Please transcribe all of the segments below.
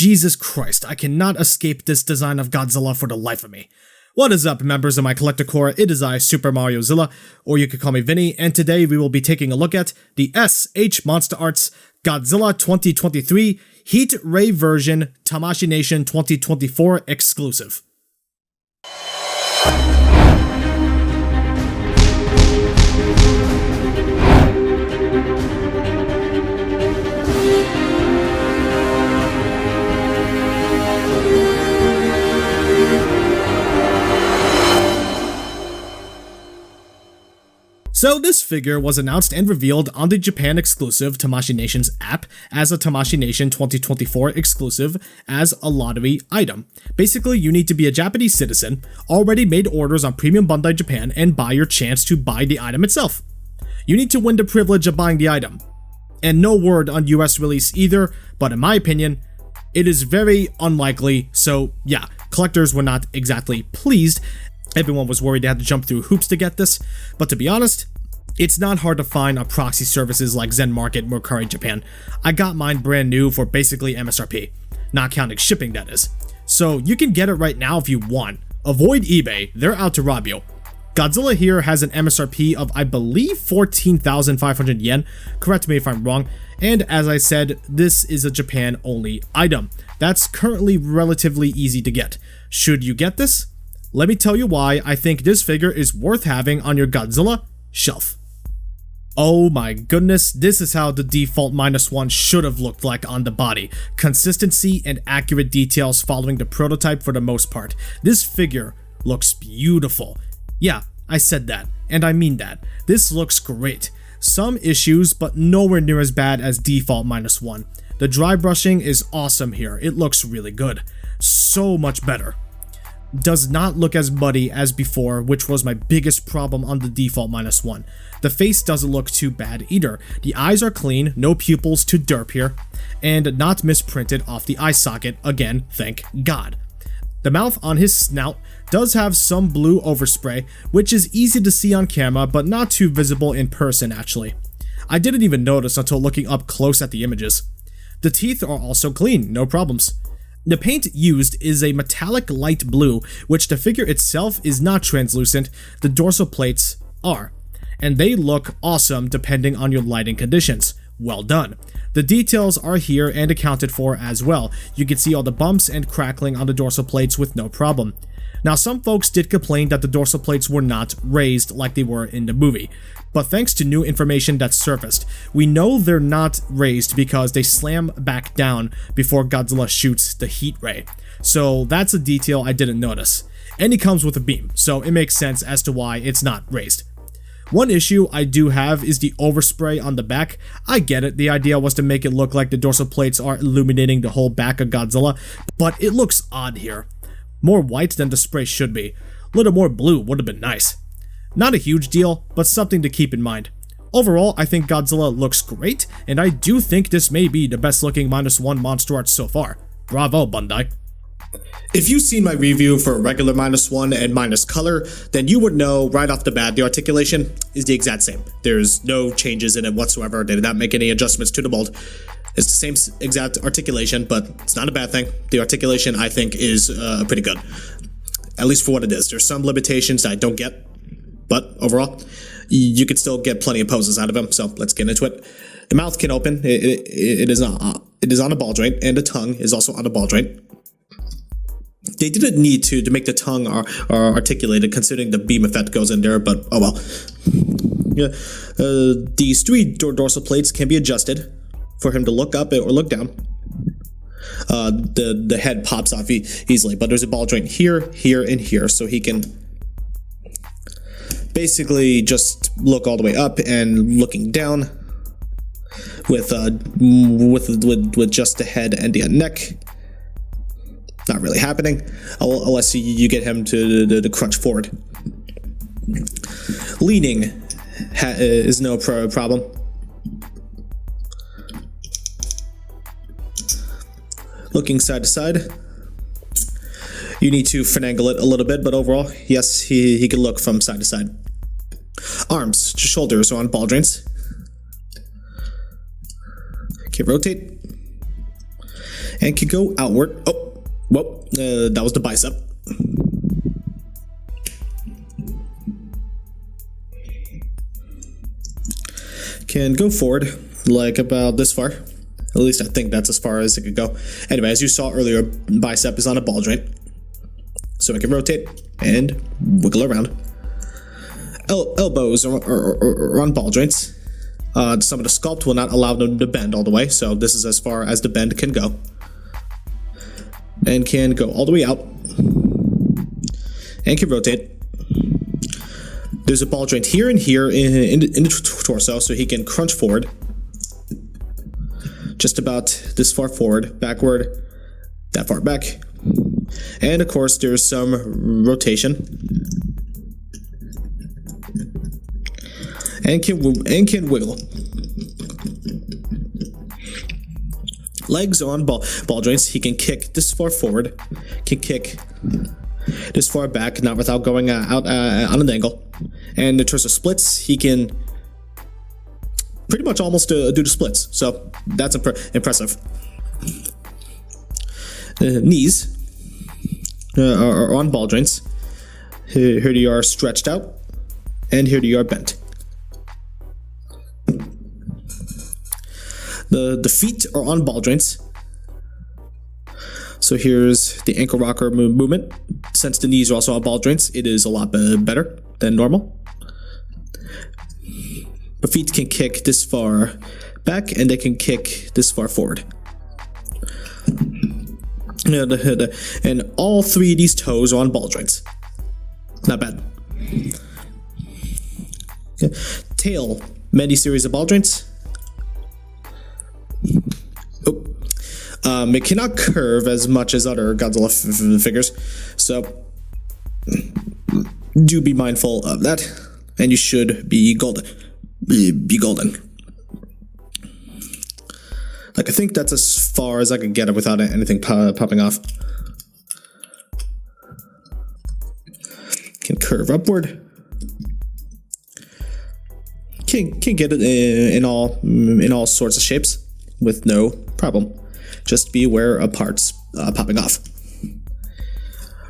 Jesus Christ, I cannot escape this design of Godzilla for the life of me. What is up, members of my collector corps? It is I, Super Mariozilla, or you could call me Vinny, and today we will be taking a look at the S.H.MonsterArts Godzilla 2023 Heat Ray version Tamashii Nation 2024 exclusive. So this figure was announced and revealed on the Japan exclusive Tamashii Nation's app as a Tamashii Nation 2024 exclusive as a lottery item. Basically, you need to be a Japanese citizen, already made orders on Premium Bandai Japan, and buy your chance to buy the item itself. You need to win the privilege of buying the item. And no word on US release either, but in my opinion, it is very unlikely, so yeah, collectors were not exactly pleased. Everyone was worried they had to jump through hoops to get this, but to be honest, it's not hard to find on proxy services like Zen Market, Mercari Japan. I got mine brand new for basically MSRP, not counting shipping that is. So you can get it right now if you want. Avoid eBay, they're out to rob you. Godzilla here has an MSRP of I believe 14,500 yen, correct me if I'm wrong, and as I said, this is a Japan only item. That's currently relatively easy to get. Should you get this? Let me tell you why I think this figure is worth having on your Godzilla shelf. Oh my goodness, this is how the default -1 should have looked like on the body. Consistency and accurate details following the prototype for the most part. This figure looks beautiful. Yeah, I said that, and I mean that. This looks great. Some issues, but nowhere near as bad as default -1. The dry brushing is awesome here. It looks really good. So much better. Does not look as muddy as before, which was my biggest problem on the default -1. The face doesn't look too bad either. The eyes are clean, no pupils to derp here, and not misprinted off the eye socket, again, thank God. The mouth on his snout does have some blue overspray, which is easy to see on camera, but not too visible in person actually. I didn't even notice until looking up close at the images. The teeth are also clean, no problems. The paint used is a metallic light blue, which the figure itself is not translucent, the dorsal plates are, and they look awesome depending on your lighting conditions. Well done. The details are here and accounted for as well. You can see all the bumps and crackling on the dorsal plates with no problem. Now some folks did complain that the dorsal plates were not raised like they were in the movie, but thanks to new information that surfaced, we know they're not raised because they slam back down before Godzilla shoots the heat ray. So that's a detail I didn't notice. And he comes with a beam, so it makes sense as to why it's not raised. One issue I do have is the overspray on the back. I get it, the idea was to make it look like the dorsal plates are illuminating the whole back of Godzilla, but it looks odd here. More white than the spray should be. A little more blue would have been nice. Not a huge deal, but something to keep in mind. Overall, I think Godzilla looks great, and I do think this may be the best looking -1 MonsterArts so far. Bravo, Bandai. If you've seen my review for regular -1 and minus color, then you would know right off the bat the articulation is the exact same. There's no changes in it whatsoever. They did not make any adjustments to the mold. It's the same exact articulation, but it's not a bad thing. The articulation, I think, is pretty good. At least for what it is. There's some limitations that I don't get, but overall, you can still get plenty of poses out of him, so let's get into it. The mouth can open. It is on a ball joint, and the tongue is also on a ball joint. They didn't need to make the tongue articulated, considering the beam effect goes in there, but oh well. Yeah, these three dorsal plates can be adjusted for him to look up or look down. The head pops off easily, but there's a ball joint here, here, and here, so he can basically just look all the way up and looking down with just the head and the neck. Not really happening unless you get him to crunch forward. Leaning is no problem. Looking side to side. You need to finagle it a little bit, but overall, yes, he can look from side to side. Arms, shoulders are on ball joints. Okay, rotate. and can go outward. Oh, well, that was the bicep. Can go forward like about this far. At least I think that's as far as it could go. Anyway, as you saw earlier, bicep is on a ball joint, so it can rotate and wiggle around. Elbows are on ball joints. Some of the sculpt will not allow them to bend all the way, so this is as far as the bend can go. And can go all the way out. And can rotate. There's a ball joint here and here in the torso, so he can crunch forward. Just about this far forward, backward, that far back. And of course, there's some rotation. And can wiggle. Legs on ball joints. He can kick this far forward, can kick this far back, not without going out on an angle. And in terms of splits, he can pretty much almost do the splits. So that's impressive. Knees are on ball joints. Here they are stretched out, and here they are bent. The feet are on ball joints. So here's the ankle rocker movement. Since the knees are also on ball joints, it is a lot better than normal. The feet can kick this far back, and they can kick this far forward. And all three of these toes are on ball joints. Not bad. Okay. Tail, many series of ball joints. It cannot curve as much as other Godzilla figures, so do be mindful of that, and you should be golden. Be golden. Like, I think that's as far as I can get it without anything popping off. Can curve upward. Can get it in all sorts of shapes with no problem. Just be aware of parts popping off.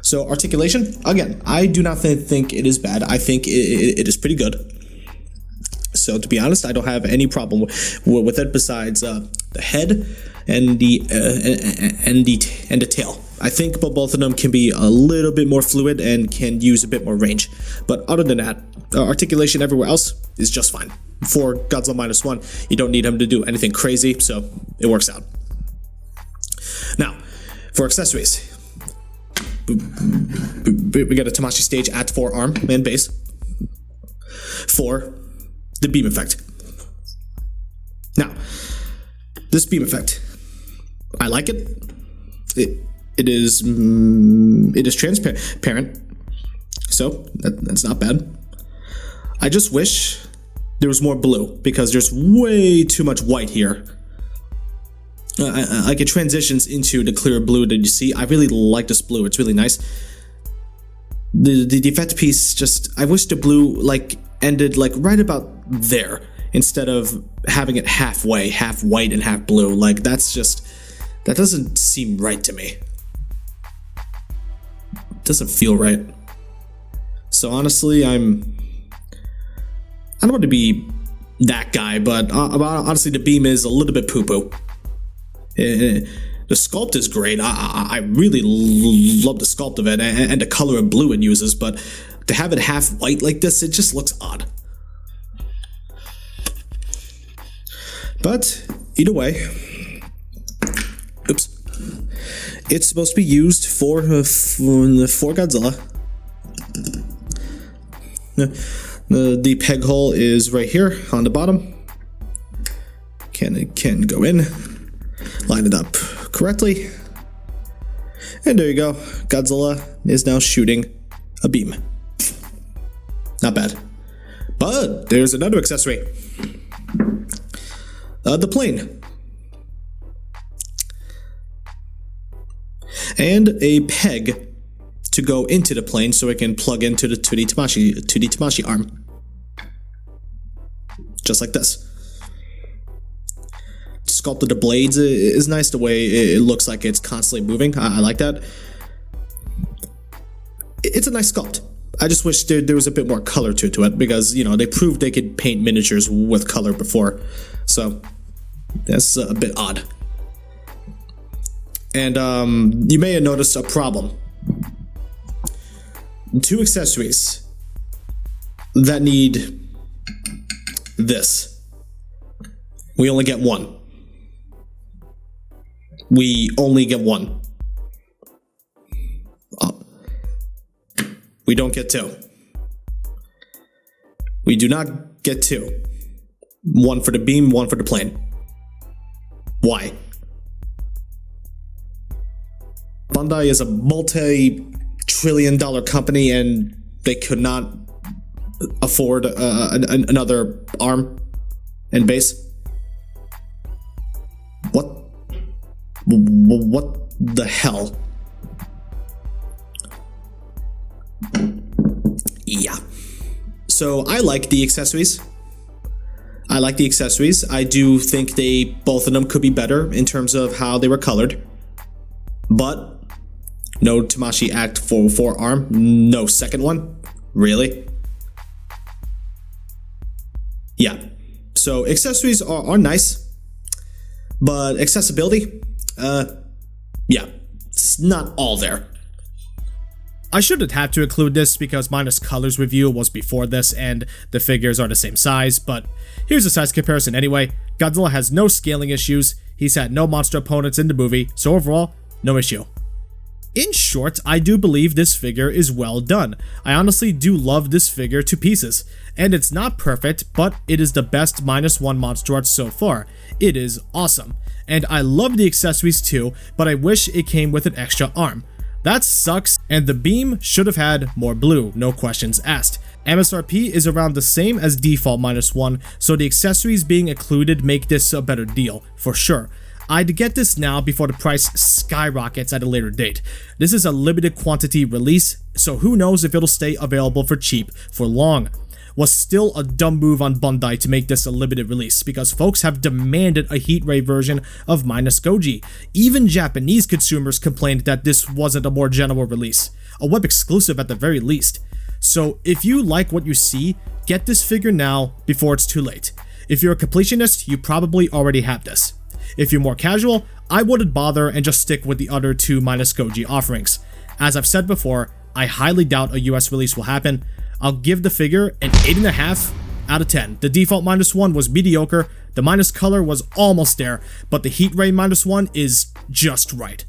So articulation, again, I do not think it is bad. I think it is pretty good. So to be honest, I don't have any problem with it besides the head and the tail. I think both of them can be a little bit more fluid and can use a bit more range. But other than that, articulation everywhere else is just fine. For Godzilla -1, you don't need him to do anything crazy, so it works out. Now, for accessories, we got a Tamashii stage at 4 arm and base for the beam effect. Now, this beam effect, I like it. It is transparent, so that's not bad. I just wish there was more blue because there's way too much white here. Like, it transitions into the clear blue that you see. I really like this blue. It's really nice. The effect piece, just, I wish the blue ended right about there instead of having it halfway, half white and half blue. Like, that doesn't seem right to me. It doesn't feel right. So honestly, I don't want to be that guy, but honestly, the beam is a little bit poo-poo. The sculpt is great. I really love the sculpt of it and the color of blue it uses, but to have it half white like this, it just looks odd. But either way, oops, it's supposed to be used for Godzilla. The peg hole is right here on the bottom. Can go in. Line it up correctly. And there you go. Godzilla is now shooting a beam. Not bad. But there's another accessory. The plane. And a peg to go into the plane so it can plug into the 2D Tamashii arm. Just like this. sculpt of the blades is nice. The way it looks like it's constantly moving. I like that. It's a nice sculpt. I just wish there was a bit more color to it because, you know, they proved they could paint miniatures with color before. So that's a bit odd. And you may have noticed a problem. 2 accessories that need this. We only get 1. We only get 1. We don't get 2. We do not get 2. 1 for the beam, 1 for the plane. Why? Bandai is a multi-trillion-dollar company and they could not afford another arm and base. What the hell? Yeah. So I like the accessories. I do think both of them could be better in terms of how they were colored. But no Tamashii Act 4 arm, no second one? Really? Yeah. So accessories are nice, but accessibility, yeah, it's not all there. I shouldn't have to include this because Minus Colors review was before this and the figures are the same size, but here's a size comparison anyway. Godzilla has no scaling issues, he's had no monster opponents in the movie, so overall, no issue. In short, I do believe this figure is well done. I honestly do love this figure to pieces. And it's not perfect, but it is the best -1 MonsterArts so far. It is awesome. And I love the accessories too, but I wish it came with an extra arm. That sucks, and the beam should have had more blue, no questions asked. MSRP is around the same as default -1, so the accessories being included make this a better deal, for sure. I'd get this now before the price skyrockets at a later date. This is a limited quantity release, so who knows if it'll stay available for cheap for long. Was still a dumb move on Bandai to make this a limited release because folks have demanded a heat ray version of Minus Goji. Even Japanese consumers complained that this wasn't a more general release, a web exclusive at the very least. So if you like what you see, get this figure now before it's too late. If you're a completionist, you probably already have this. If you're more casual, I wouldn't bother and just stick with the other 2 Minus Goji offerings. As I've said before, I highly doubt a US release will happen. I'll give the figure an 8.5 out of 10. The default -1 was mediocre, the Minus Color was almost there, but the Heat Ray -1 is just right.